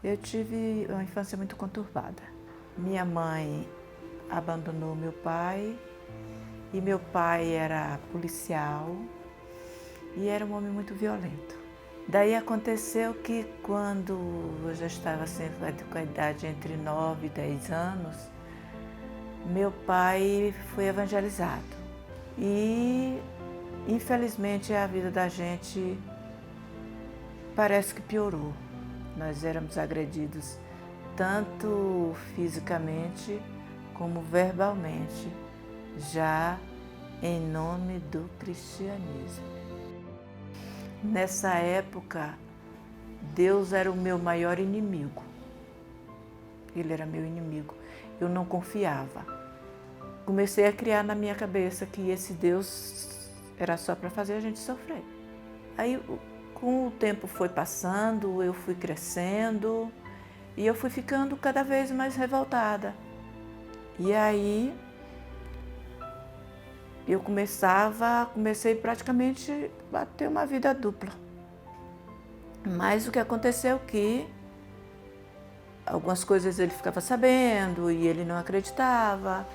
Eu tive uma infância muito conturbada. Minha mãe abandonou meu pai e meu pai era policial e era um homem muito violento. Daí aconteceu que quando eu já estava assim, com a idade entre 9 e 10 anos, meu pai foi evangelizado. E infelizmente a vida da gente parece que piorou. Nós éramos agredidos tanto fisicamente como verbalmente, já em nome do cristianismo. Nessa época, Deus era o meu maior inimigo. Ele era meu inimigo. Eu não confiava. Comecei a criar na minha cabeça que esse Deus era só para fazer a gente sofrer. Aí, com o tempo foi passando, eu fui crescendo e eu fui ficando cada vez mais revoltada. E aí, eu comecei praticamente a ter uma vida dupla. Mas o que aconteceu é que algumas coisas ele ficava sabendo e ele não acreditava.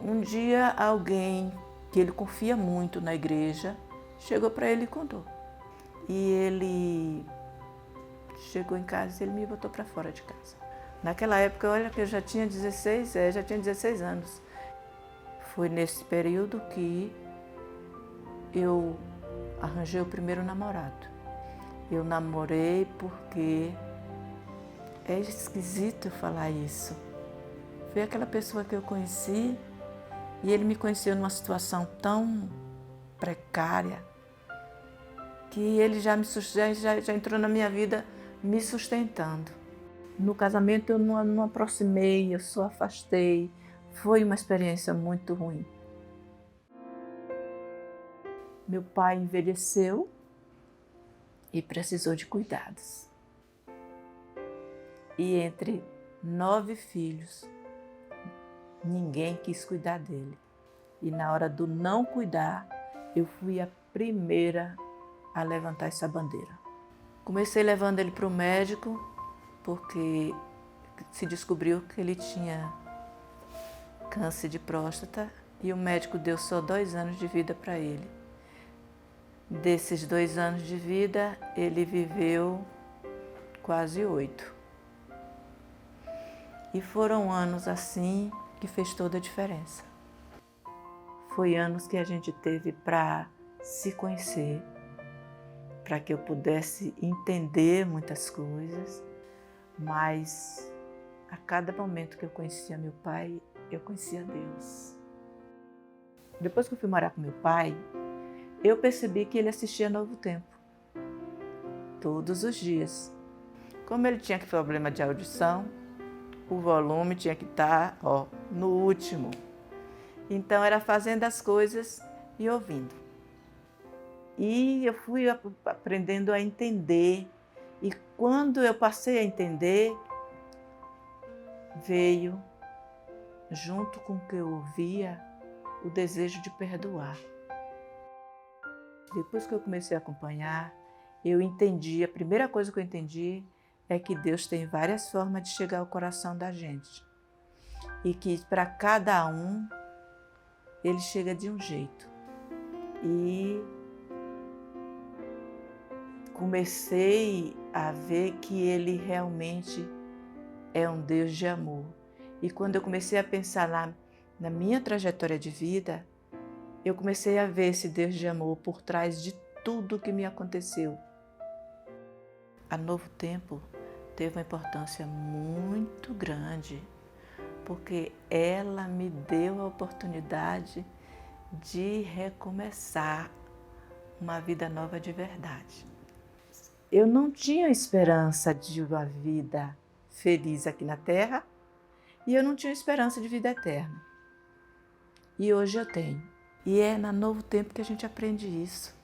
Um dia alguém que ele confia muito na igreja chegou para ele e contou. E ele chegou em casa e ele me botou para fora de casa. Naquela época, olha que eu já tinha 16 anos. Foi nesse período que eu arranjei o primeiro namorado. Eu namorei porque é esquisito falar isso. Foi aquela pessoa que eu conheci e ele me conheceu numa situação tão precária que ele já entrou na minha vida me sustentando. No casamento eu não aproximei, eu só afastei. Foi uma experiência muito ruim. Meu pai envelheceu e precisou de cuidados. E entre 9 filhos, ninguém quis cuidar dele. E na hora do não cuidar, eu fui a primeira a levantar essa bandeira. Comecei levando ele para o médico, porque se descobriu que ele tinha câncer de próstata e o médico deu só 2 anos de vida para ele. Desses 2 anos de vida, ele viveu quase 8. E foram anos assim que fez toda a diferença. Foi anos que a gente teve para se conhecer, para que eu pudesse entender muitas coisas, mas a cada momento que eu conhecia meu pai, eu conhecia Deus. Depois que eu fui morar com meu pai, eu percebi que ele assistia Novo Tempo, todos os dias. Como ele tinha problema de audição, o volume tinha que estar no último. Então era fazendo as coisas e ouvindo. E eu fui aprendendo a entender. E quando eu passei a entender, veio, junto com o que eu ouvia, o desejo de perdoar. Depois que eu comecei a acompanhar, eu entendi, a primeira coisa que eu entendi é que Deus tem várias formas de chegar ao coração da gente. E que para cada um, ele chega de um jeito. E comecei a ver que ele realmente é um Deus de amor. E quando eu comecei a pensar na minha trajetória de vida, eu comecei a ver esse Deus de amor por trás de tudo que me aconteceu. A Novo Tempo teve uma importância muito grande, porque ela me deu a oportunidade de recomeçar uma vida nova de verdade. Eu não tinha esperança de uma vida feliz aqui na Terra e eu não tinha esperança de vida eterna. E hoje eu tenho. E é na Novo Tempo que a gente aprende isso.